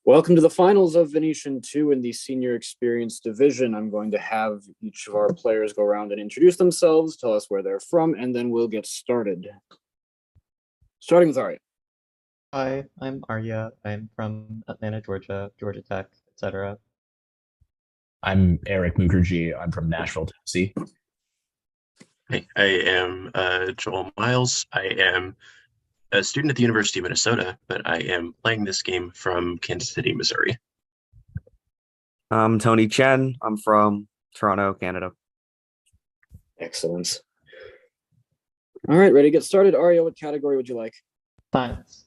Welcome to the finals of Venetian 2 in the Senior Experience Division. I'm going to have each of our players go around and introduce themselves, tell us where they're from, and then we'll get started. Starting with Arya. Hi, I'm Arya. I'm from Atlanta, Georgia, Georgia Tech, etc. I'm Eric Mukherjee. I'm from Nashville, Tennessee. Hey, I am Joel Miles. I am a student at the University of Minnesota, but I am playing this game from Kansas City, Missouri. I'm Tony Chen. I'm from Toronto, Canada. Excellent. All right, ready to get started. Arya, what category would you like? Science.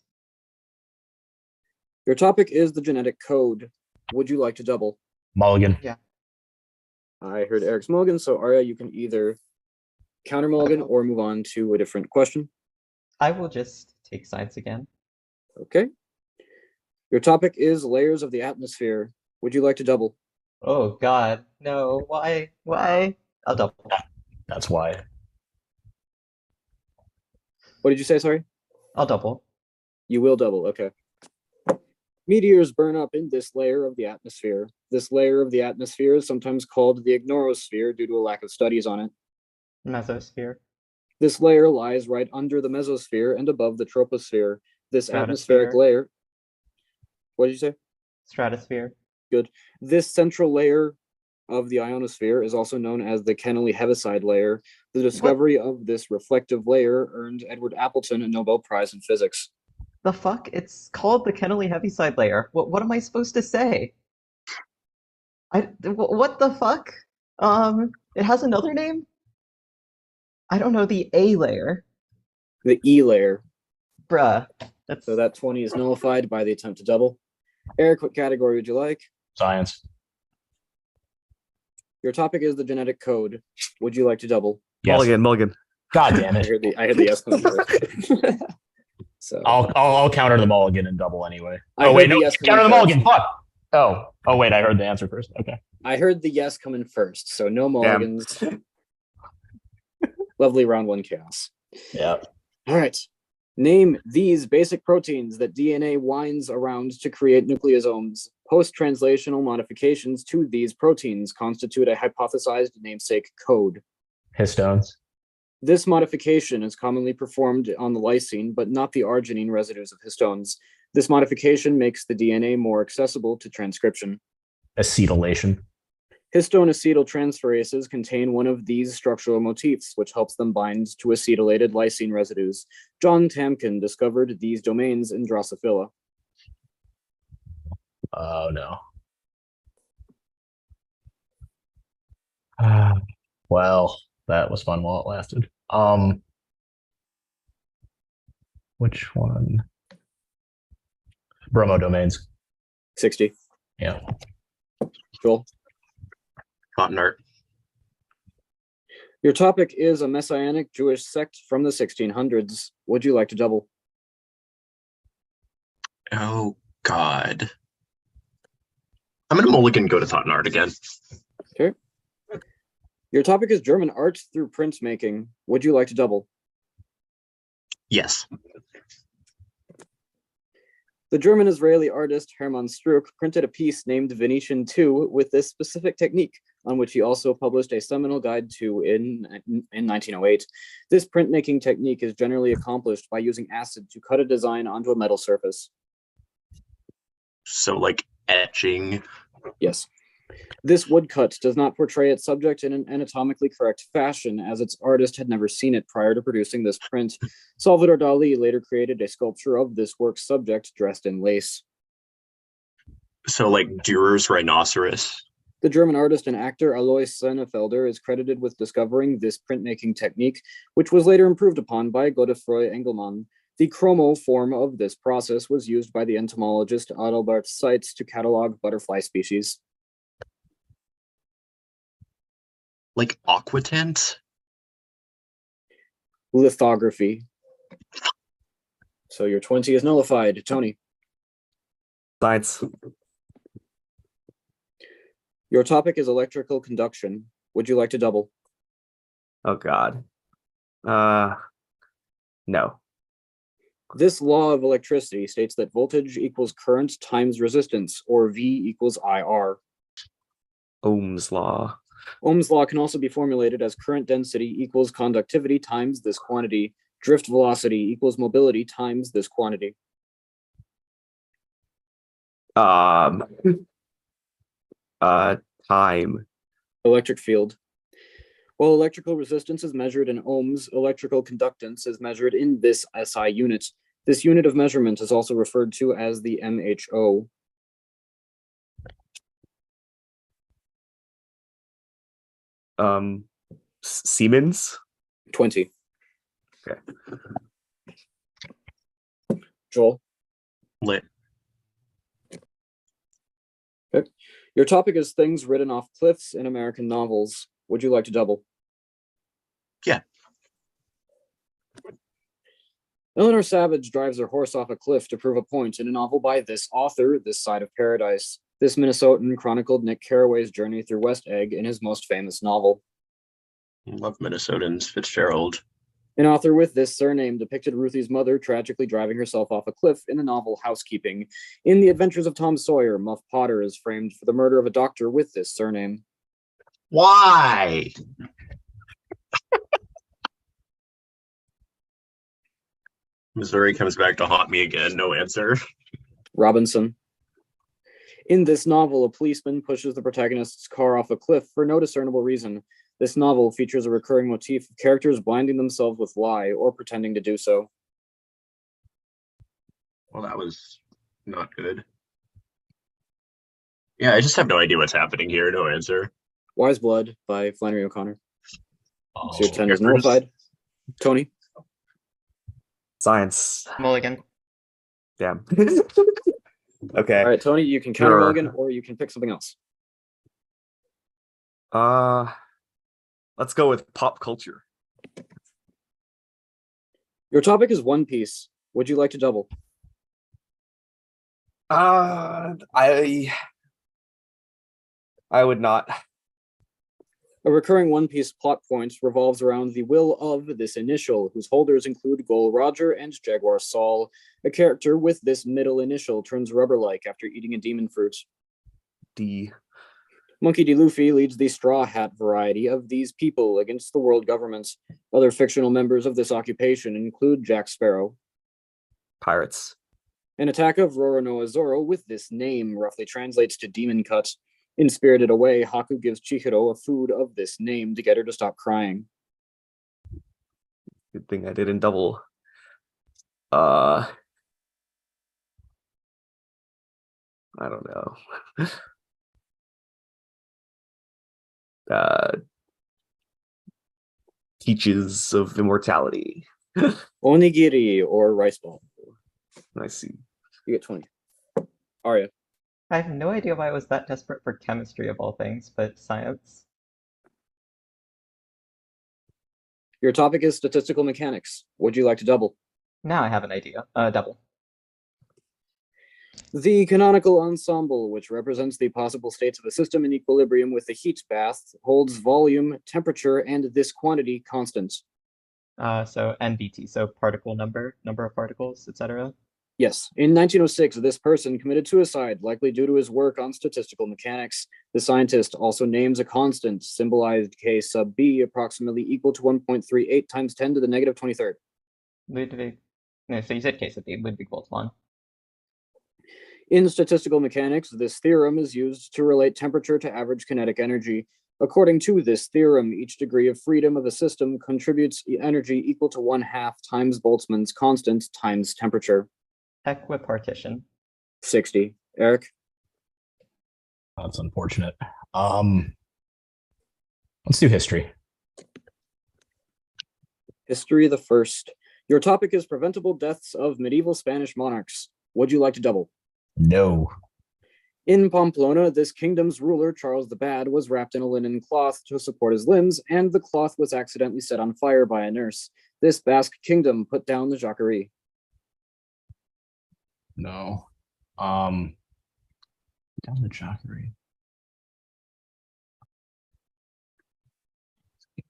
Your topic is the genetic code. Would you like to double? Mulligan. Yeah. I heard Eric's mulligan, so Arya, you can either counter mulligan or move on to a different question. I will just take science again. Okay. Your topic is layers of the atmosphere. Would you like to double? Oh God, no. Why? Why? I'll double. That's why. What did you say, sorry? I'll double. You will double, okay. Meteors burn up in this layer of the atmosphere. This layer of the atmosphere is sometimes called the ignorosphere due to a lack of studies on it. Mesosphere. This layer lies right under the mesosphere and above the troposphere. This atmospheric Stratosphere. layer. What did you say? Stratosphere. Good. This central layer of the ionosphere is also known as the Kennelly-Heaviside layer. The discovery of this reflective layer earned Edward Appleton a Nobel Prize in Physics. The fuck? It's called the Kennelly Heaviside layer. What am I supposed to say? What the fuck? It has another name? I don't know, the A layer. The E layer. Bruh. That's So that 20 is nullified by the attempt to double. Eric, what category would you like? Science. Your topic is the genetic code. Would you like to double? Yes. Mulligan. God damn I it. heard the yes coming first. So I'll counter the mulligan and double anyway. I Oh wait, heard no, the yes counter the coming mulligan. Fuck. Oh wait, I heard the answer first. Okay. I heard the yes coming first, so no mulligans. Lovely round one chaos. Yeah. All right. Name these basic proteins that DNA winds around to create nucleosomes. Post-translational modifications to these proteins constitute a hypothesized namesake code. Histones. This modification is commonly performed on the lysine, but not the arginine residues of histones. This modification makes the DNA more accessible to transcription. Acetylation. Histone acetyltransferases contain one of these structural motifs, which helps them bind to acetylated lysine residues. John Tamkin discovered these domains in Drosophila. Oh no. Well, that was fun while it lasted. Which one? Bromodomains. 60. Yeah. Joel? Cotton art. Your topic is a messianic Jewish sect from the 1600s. Would you like to double? Oh God. I'm gonna mulligan go to thought and art again. Okay. Your topic is German art through printmaking. Would you like to double? Yes. The German-Israeli artist Hermann Struck printed a piece named Venetian 2 with this specific technique, on which he also published a seminal guide to in 1908. This printmaking technique is generally accomplished by using acid to cut a design onto a metal surface. So like etching. Yes. This woodcut does not portray its subject in an anatomically correct fashion, as its artist had never seen it prior to producing this print. Salvador Dali later created a sculpture of this work's subject dressed in lace. So like Dürer's rhinoceros. The German artist and actor Alois Senefelder is credited with discovering this printmaking technique, which was later improved upon by Godefroy Engelmann. The chromo form of this process was used by the entomologist Adalbert Seitz to catalog butterfly species. Like aquatint. Lithography. So your 20 is nullified. Tony? Science. Your topic is electrical conduction. Would you like to double? Oh God. No. This law of electricity states that voltage equals current times resistance, or V equals IR. Ohm's law. Ohm's law can also be formulated as current density equals conductivity times this quantity. Drift velocity equals mobility times this quantity. Um. Time. Electric field. While electrical resistance is measured in ohms, electrical conductance is measured in this SI unit. This unit of measurement is also referred to as the MHO. Siemens. 20. Okay. Joel. Lit. Okay. Your topic is things written off cliffs in American novels. Would you like to double? Yeah. Eleanor Savage drives her horse off a cliff to prove a point in a novel by this author, This Side of Paradise. This Minnesotan chronicled Nick Carraway's journey through West Egg in his most famous novel. Love Minnesotans. Fitzgerald. An author with this surname depicted Ruthie's mother tragically driving herself off a cliff in the novel Housekeeping. In The Adventures of Tom Sawyer, Muff Potter is framed for the murder of a doctor with this surname. Why? Missouri comes back to haunt me again. No answer. Robinson. In this novel, a policeman pushes the protagonist's car off a cliff for no discernible reason. This novel features a recurring motif of characters blinding themselves with lie or pretending to do so. Well, that was not good. Yeah, I just have no idea what's happening here. No answer. Wise Blood by Flannery O'Connor. Oh, So your 10 is here first. nullified. Tony. Science. Mulligan. Damn. Okay. All right, Tony, you can counter Sure. Mulligan or you can pick something else. Let's go with pop culture. Your topic is One Piece. Would you like to double? I would not. A recurring One Piece plot point revolves around the will of this initial, whose holders include Gol Roger and Jaguar Saul. A character with this middle initial turns rubber-like after eating a demon fruit. D. Monkey D. Luffy leads the Straw Hat variety of these people against the world governments. Other fictional members of this occupation include Jack Sparrow. Pirates. An attack of Roronoa Zoro with this name roughly translates to Demon Cut. In Spirited Away, Haku gives Chihiro a food of this name to get her to stop crying. Good thing I didn't double. I don't know. Teaches of immortality. Onigiri or rice ball. I see. You get 20. Arya. I have no idea why I was that desperate for chemistry of all things, but science. Your topic is statistical mechanics. Would you like to double? Now I have an idea. Double. The canonical ensemble, which represents the possible states of a system in equilibrium with the heat bath, holds volume, temperature, and this quantity constant. So NBT, so particle number of particles, etc. Yes, in 1906, this person committed suicide, likely due to his work on statistical mechanics. The scientist also names a constant, symbolized K sub B, approximately equal to 1.38 times 10 to the negative 23rd. Ludwig. No, so you said K sub B, Ludwig Boltzmann. In statistical mechanics, this theorem is used to relate temperature to average kinetic energy. According to this theorem, each degree of freedom of a system contributes energy equal to 1/2 times Boltzmann's constant times temperature. Equipartition. 60. Eric? that's unfortunate. Let's do history. History the first. Your topic is preventable deaths of medieval Spanish monarchs. Would you like to double? No. In Pamplona, this kingdom's ruler, Charles the Bad, was wrapped in a linen cloth to support his limbs, and the cloth was accidentally set on fire by a nurse. This Basque kingdom put down the Jacquerie. No. Down the Jacquerie.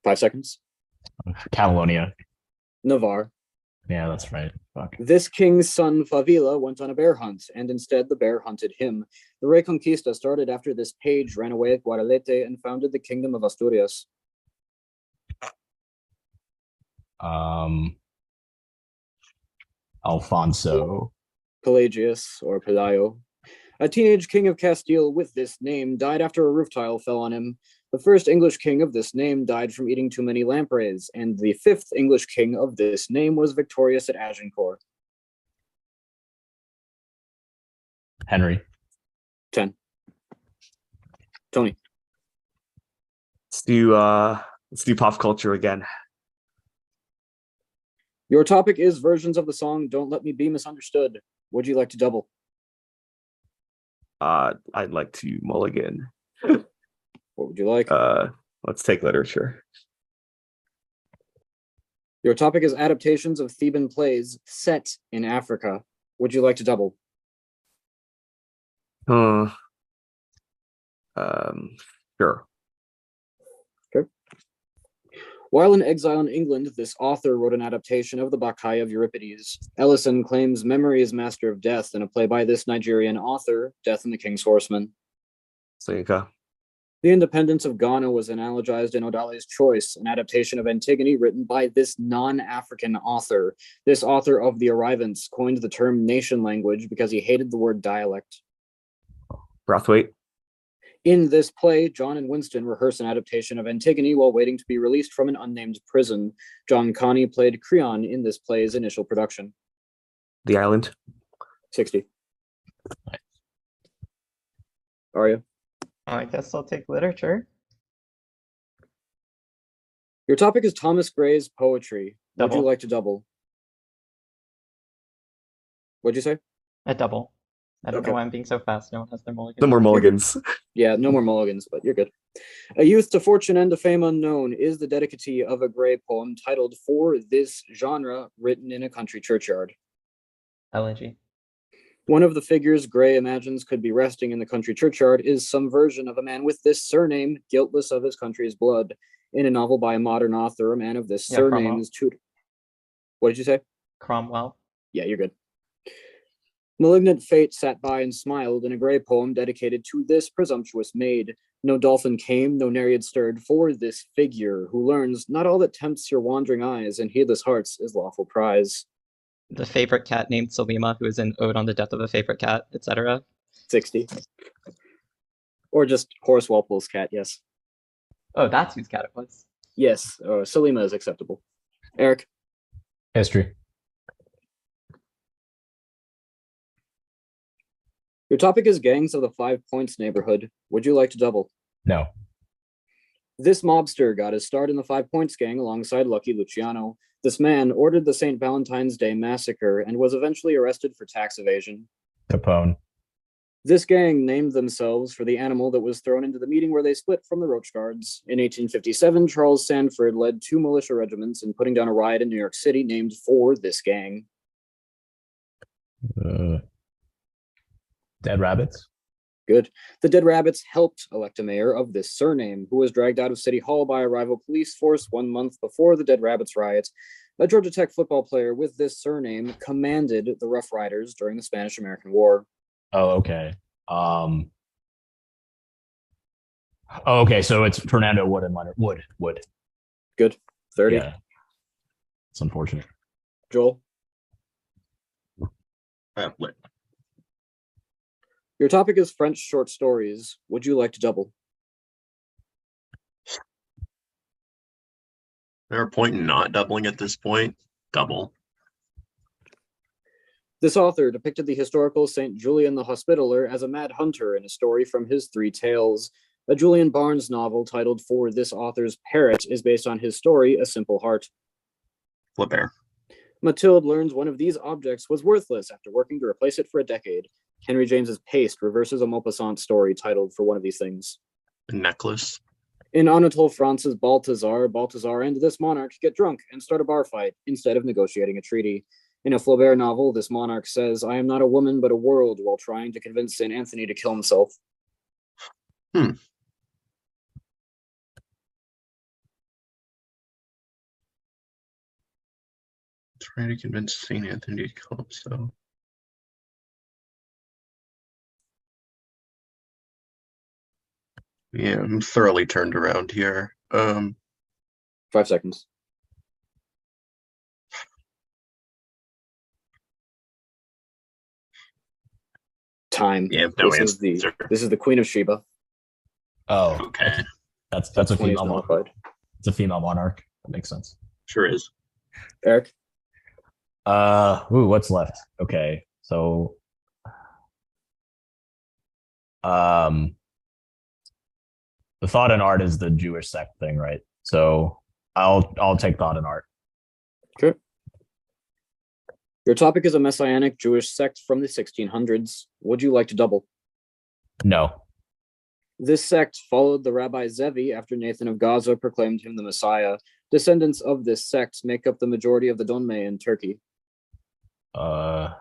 5 seconds. Catalonia. Navarre. Yeah, that's right. Fuck. This king's son Favila went on a bear hunt, and instead the bear hunted him. The Reconquista started after this page ran away at Guadalete and founded the kingdom of Asturias. Alfonso. Pelagius, or Pelayo. A teenage king of Castile with this name died after a roof tile fell on him. The first English king of this name died from eating too many lampreys, and the fifth English king of this name was victorious at Agincourt. Henry. 10. Tony. Let's do pop culture again. Your topic is versions of the song Don't Let Me Be Misunderstood. Would you like to double? I'd like to mulligan. What would you like? Let's take literature. Your topic is adaptations of Theban plays set in Africa. Would you like to double? Sure. While in exile in England, this author wrote an adaptation of the Bacchae of Euripides. Ellison claims memory is master of death in a play by this Nigerian author, Death and the King's Horseman. Soyinka. The Independence of Ghana was analogized in Odale's Choice, an adaptation of Antigone written by this non-African author. This author of The Arrivants coined the term nation language because he hated the word dialect. Brathwaite. In this play, John and Winston rehearse an adaptation of Antigone while waiting to be released from an unnamed prison. John Connie played Creon in this play's initial production. The Island. 60. Arya. I guess I'll take literature. Your topic is Thomas Gray's poetry. Would you Double. like to double? What'd you say? A double. I don't Okay. know why I'm being so fast. No one has their mulligan. No more mulligans. Yeah, no more mulligans, but you're good. A youth to fortune and to fame unknown is the dedicatee of a Gray poem titled For This Genre, written in a country churchyard. Elegy. One of the figures Gray imagines could be resting in the country churchyard is some version of a man with this surname, guiltless of his country's blood. In a novel by a modern author, a man of this surname Cromwell. is tutored. What did you say? Cromwell. Yeah, you're good. Malignant fate sat by and smiled in a Gray poem dedicated to this presumptuous maid. No dolphin came, no nereid stirred for this figure who learns not all that tempts your wandering eyes and heedless hearts is lawful prize. The favorite cat named Selima, who is in Ode on the Death of a Favorite Cat, etc. 60. Or just Horace Walpole's cat, yes. Oh, that's whose cat it was. Yes, Selima is acceptable. Eric. History. Your topic is gangs of the 5 Points neighborhood. Would you like to double? No. This mobster got his start in the 5 Points gang alongside Lucky Luciano. This man ordered the St. Valentine's Day massacre and was eventually arrested for tax evasion. Capone. This gang named themselves for the animal that was thrown into the meeting where they split from the Roach Guards. In 1857, Charles Sanford led 2 militia regiments in putting down a riot in New York City named for this gang. Dead Rabbits. Good. The Dead Rabbits helped elect a mayor of this surname, who was dragged out of City Hall by a rival police force 1 month before the Dead Rabbits riot. A Georgia Tech football player with this surname commanded the Rough Riders during the Spanish-American War. Oh, okay. Okay, so it's Fernando Wood and Leonard Wood. Good. 30. Yeah. It's unfortunate. Joel. Lit. Your topic is French short stories. Would you like to double? There a point in not doubling at this point? Double. This author depicted the historical Saint Julian the Hospitaller as a mad hunter in a story from his 3 tales. A Julian Barnes novel titled For This Author's Parrot is based on his story, A Simple Heart. Flipper. Mathilde learns one of these objects was worthless after working to replace it for a decade. Henry James's Paste reverses a Maupassant story titled For One of These Things. A necklace. In Anatole France's Balthazar, Balthazar and this monarch get drunk and start a bar fight instead of negotiating a treaty. In a Flaubert novel, this monarch says, I am not a woman but a world, while trying to convince St. Anthony to kill himself. trying to convince St. Anthony to come up, so. Yeah, I'm thoroughly turned around here. 5 seconds. Time. Yeah, no This is answer. the Queen of Sheba. Oh, Okay, that's So a 20 is female monarch. nullified. It's a female monarch. That makes sense. sure is. Eric, What's left? Okay, so um, the thought in art is the Jewish sect thing, right? So I'll take thought in art. okay. Your topic is a messianic Jewish sect from the 1600s. Would you like to double? No. This sect followed the Rabbi Zevi after Nathan of Gaza proclaimed him the Messiah. Descendants of this sect make up the majority of the Donme in Turkey. What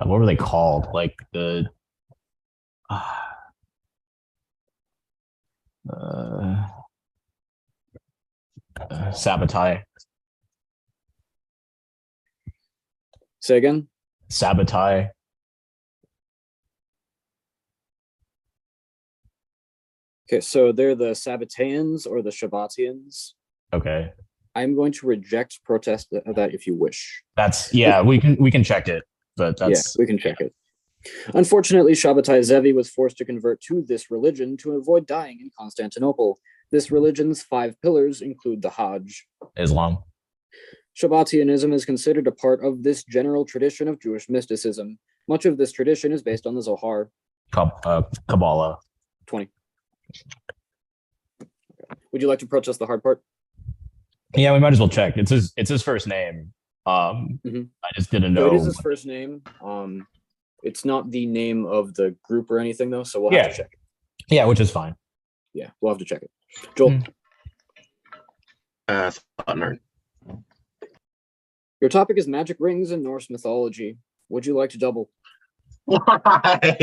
were they called? Like the Sabbatai. Say again? Sabbatai. Okay, so they're the Sabbateans or the Shabbatians. Okay. I'm going to reject protest that if you wish. That's we can check it, but that's we can check it. Unfortunately, Shabbatai Zevi was forced to convert to this religion to avoid dying in Constantinople. This religion's 5 pillars include the Hajj. Islam. Shabbatianism is considered a part of this general tradition of Jewish mysticism. Much of this tradition is based on the Zohar. Kabbalah. 20. Would you like to protest the hard part? Yeah, we might as well check. It's his first name. I just didn't know. So it is his first name. It's not the name of the group or anything though, so we'll have to check it. Yeah, which is fine. Yeah, we'll have to check it. Joel. Thought in art. Your topic is magic rings in Norse mythology. Would you like to double? Why?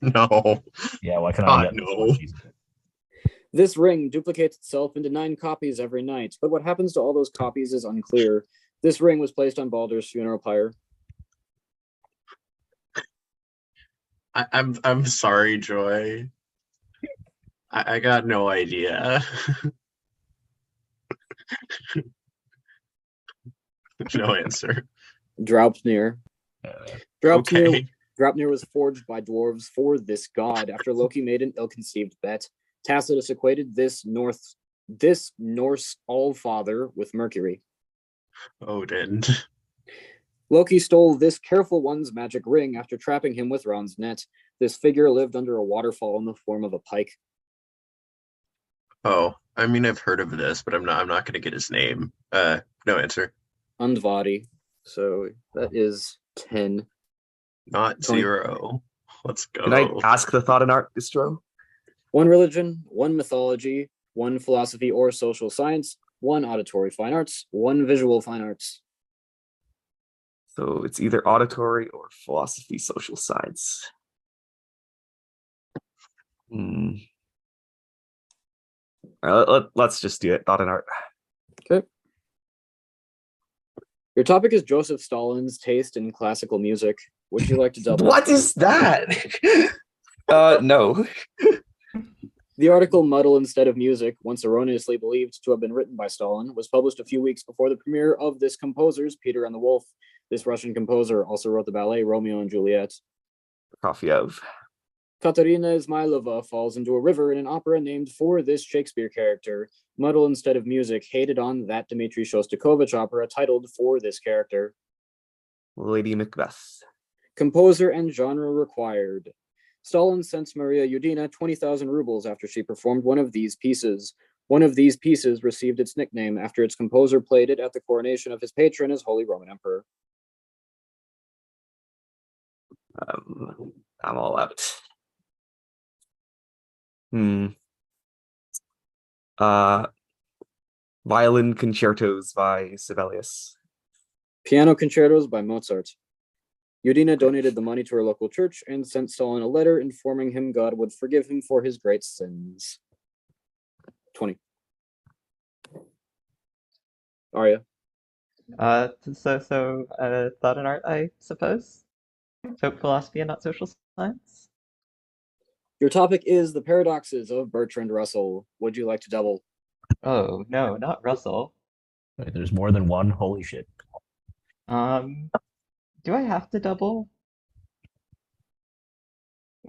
No. Yeah, why can't I get no. This ring duplicates itself into 9 copies every night, but what happens to all those copies is unclear. This ring was placed on Baldur's funeral pyre. I'm sorry, Joy. I got no idea. No answer. Draupnir. Okay. Draupnir was forged by dwarves for this god after Loki made an ill-conceived bet. Tacitus equated this Norse all-father with Mercury. Odin. Loki stole this careful one's magic ring after trapping him with Ron's net. This figure lived under a waterfall in the form of a pike. Oh, I mean I've heard of this, but I'm not gonna get his name. No answer. Undvadi. So that is 10. Not Tony. 0. Let's go. Can I ask the thought in art distro? 1 religion, 1 mythology, 1 philosophy or social science, 1 auditory fine arts, 1 visual fine arts. So it's either auditory or philosophy, social science. All right, let's just do it. Thought in art. Okay. Your topic is Joseph Stalin's taste in classical music. Would you like to double? What is that? No. The article Muddle Instead of Music, once erroneously believed to have been written by Stalin, was published a few weeks before the premiere of this composer's Peter and the Wolf. This Russian composer also wrote the ballet Romeo and Juliet. Prokofiev. Katerina Izmailova falls into a river in an opera named for this Shakespeare character. Muddle Instead of Music hated on that Dmitri Shostakovich opera titled for this character. Lady Macbeth. Composer and genre required. Stalin sent Maria Yudina 20,000 rubles after she performed one of these pieces. One of these pieces received its nickname after its composer played it at the coronation of his patron as Holy Roman Emperor. I'm all out. Violin concertos by Sibelius. Piano concertos by Mozart. Yudina donated the money to her local church and sent Stalin a letter informing him God would forgive him for his great sins. 20. Arya. Thought and art, I suppose. So philosophy and not social science. Your topic is the paradoxes of Bertrand Russell. Would you like to double? Oh no, not Russell. Wait, there's more than one. Holy shit. Um, do I have to double?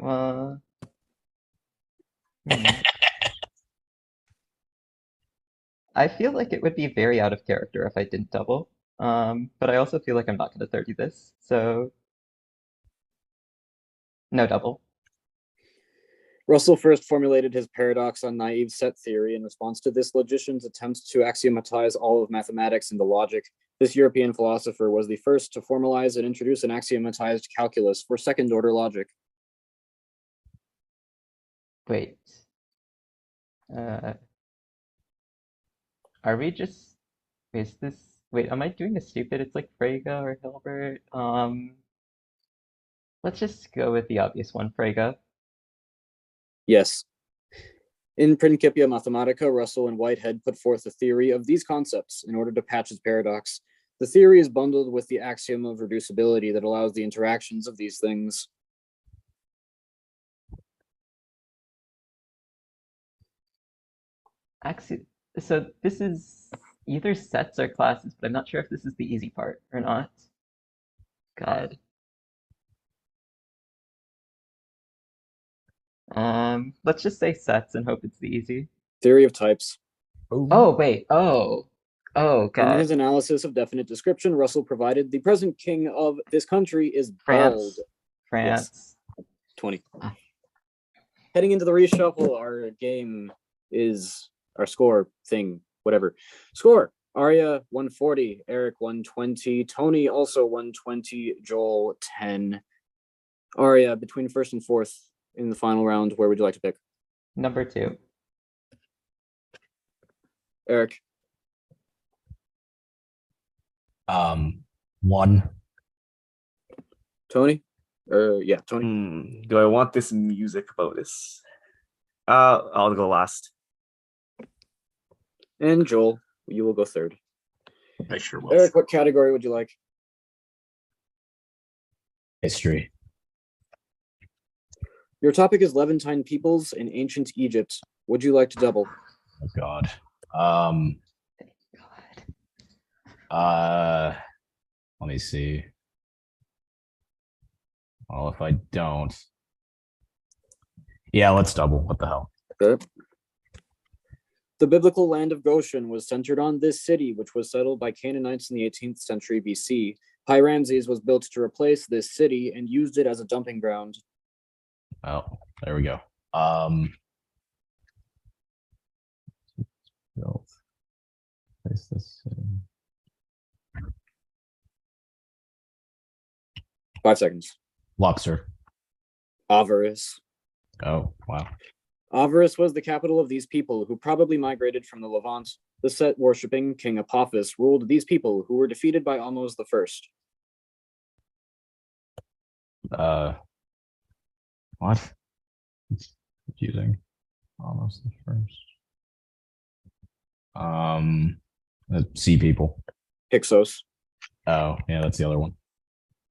Uh, hmm. I feel like it would be very out of character if I didn't double. But I also feel like I'm not going to 30 this, so no double. Russell first formulated his paradox on naive set theory in response to this logician's attempt to axiomatize all of mathematics into logic. This European philosopher was the first to formalize and introduce an axiomatized calculus for second-order logic. Wait. Are we just... Is this... Wait, am I doing this stupid? It's like Frege or Hilbert. Let's just go with the obvious one, Frege. Yes. In Principia Mathematica, Russell and Whitehead put forth a theory of these concepts in order to patch his paradox. The theory is bundled with the axiom of reducibility that allows the interactions of these things. So this is either sets or classes, but I'm not sure if this is the easy part or not. God. Let's just say sets and hope it's the easy. Theory of types. Oh, wait. Oh. Oh, In God. his analysis of definite description, Russell provided the present king of this country is bald. France. France. 20. Heading into the reshuffle, our game is our score thing, whatever. Score: Arya 140, Eric 120, Tony also 120, Joel 10. Arya, between first and fourth in the final round, where would you like to pick? Number 2. Eric. 1. Tony? Yeah, Tony. Do I want this music bonus? I'll go last. And Joel, you will go third. I sure will. Eric, what category would you like? History. Your topic is Levantine peoples in ancient Egypt. Would you like to double? Oh God. Let me see. Well, if I don't. Yeah, let's double. What the hell? Okay. The biblical land of Goshen was centered on this city, which was settled by Canaanites in the 18th century BC. Pi Ramses was built to replace this city and used it as a dumping ground. Oh, there we go. Place this. 5 seconds. Luxor. Avaris. Oh, wow. Avaris was the capital of these people, who probably migrated from the Levant. The Set-worshipping King Apophis ruled these people, who were defeated by Ahmose the First. What? It's confusing. Almost the first. The sea people. Hyksos. Oh, yeah, that's the other one.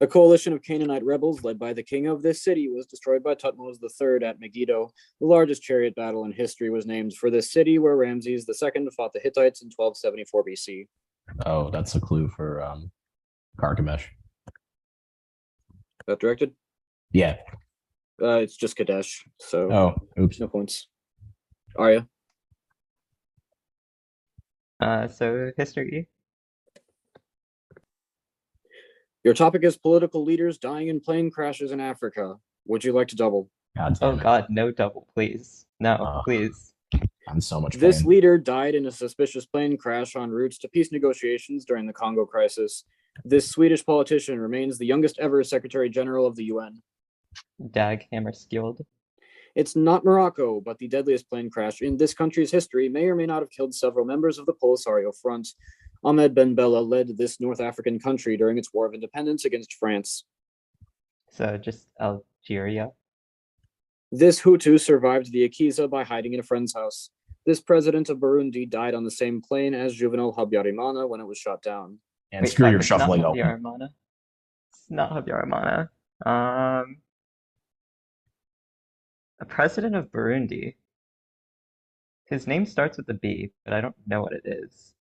A coalition of Canaanite rebels led by the king of this city was destroyed by Thutmose III at Megiddo. The largest chariot battle in history was named for this city, where Ramses II fought the Hittites in 1274 BC. Oh, that's a clue for Carchemish. That directed? Yeah. It's just Kadesh, so Oh, oops. no points. Arya. So history. Your topic is political leaders dying in plane crashes in Africa. Would you like to double? God Oh damn it. God, no double, please. No, please. I'm so much This pain. leader died in a suspicious plane crash en route to peace negotiations during the Congo crisis. This Swedish politician remains the youngest ever Secretary General of the UN. Dag Hammarskjöld. It's not Morocco, but the deadliest plane crash in this country's history may or may not have killed several members of the Polisario Front. Ahmed Ben Bella led this North African country during its war of independence against France. So just Algeria. This Hutu survived the Akiza by hiding in a friend's house. This president of Burundi died on the same plane as Juvenal Habyarimana when it was shot down. And Wait, screw fuck, your it's not shuffling Javier open. Armana. It's not Javier Armana. Um, a president of Burundi. His name starts with a B, but I don't know what it is.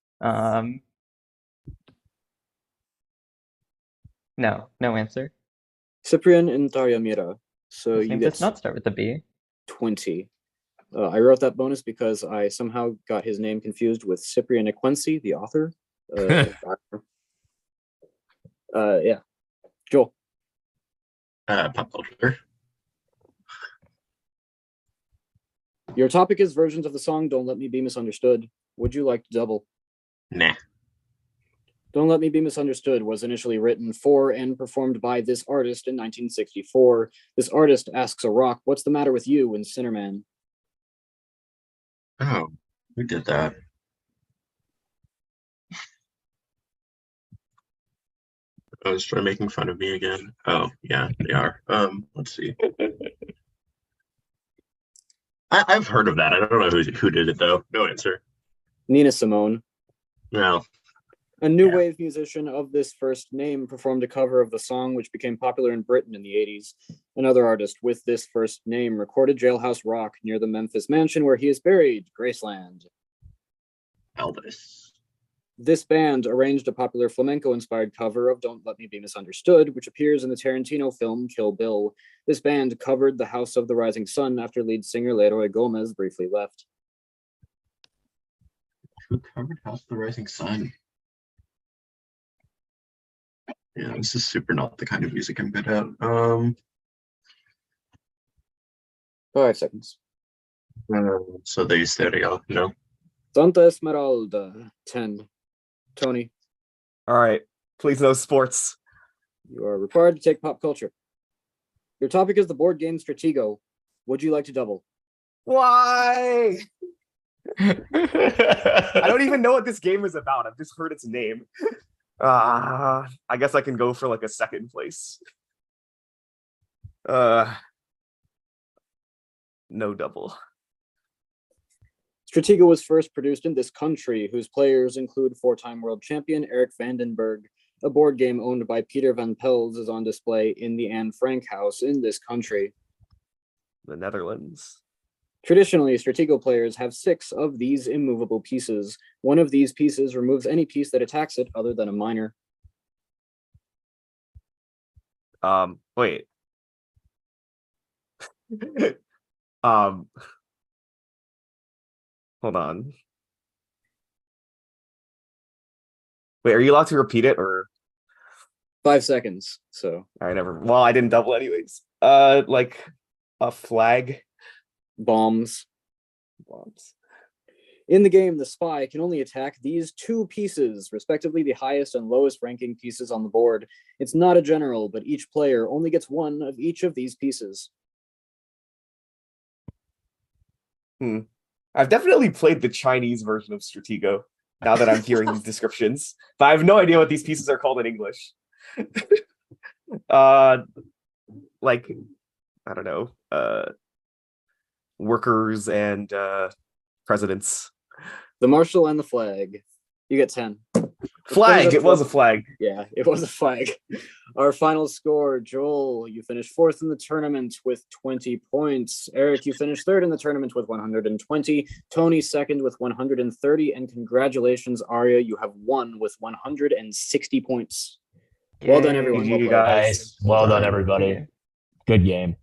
No answer. Cyprian Intaryamira. So His you name get does not start with a B. 20. I wrote that bonus because I somehow got his name confused with Cyprian Equensi, the author. Yeah. Joel. Pop culture. Your topic is versions of the song Don't Let Me Be Misunderstood. Would you like to double? Nah. Don't Let Me Be Misunderstood was initially written for and performed by this artist in 1964. This artist asks a rock, "What's the matter with you?" in Sinnerman. Oh, who did that? I was trying making fun of me again. Oh, yeah, they are. Let's see. I've heard of that. I don't know who did it though. No answer. Nina Simone. Well, A new yeah. wave musician of this first name performed a cover of the song, which became popular in Britain in the 80s. Another artist with this first name recorded Jailhouse Rock near the Memphis mansion where he is buried, Graceland. Elvis. This band arranged a popular flamenco-inspired cover of Don't Let Me Be Misunderstood, which appears in the Tarantino film Kill Bill. This band covered The House of the Rising Sun after lead singer Leroy Gomez briefly left. Who covered House of the Rising Sun? Yeah, this is super not the kind of music I'm good at. 5 seconds. So they stereo, no. Santa Esmeralda, 10. Tony, All right. Please no sports. you are required to take pop culture. Your topic is the board game Stratego. Would you like to double? Why? I don't even know what this game is about. I've just heard its name. I guess I can go for like a second place. No double. Stratego was first produced in this country, whose players include four-time world champion Eric Vandenberg. A board game owned by Peter Van Pels is on display in the Anne Frank House in this country. The Netherlands. Traditionally, Stratego players have 6 of these immovable pieces. One of these pieces removes any piece that attacks it other than a minor. Wait. Hold on. Wait, are you allowed to repeat it or? 5 seconds. So, All right, never. Well, I didn't double anyways. Like a flag. bombs. Bombs. In the game, the spy can only attack these 2 pieces, respectively the highest and lowest ranking pieces on the board. It's not a general, but each player only gets 1 of each of these pieces. I've definitely played the Chinese version of Stratego now that I'm hearing these descriptions, but I have no idea what these pieces are called in English. Like, I don't know, workers and presidents. The marshal and the flag. You get 10. Flag! It was a flag. Yeah, it was a flag. Our final score, Joel, you finished 4th in the tournament with 20 points. Eric, you finished 3rd in the tournament with 120. Tony, 2nd with 130. And congratulations, Arya, you have won with 160 points. Well done, everyone. GG, Well played. guys. Nice. Well done, everybody. Good game.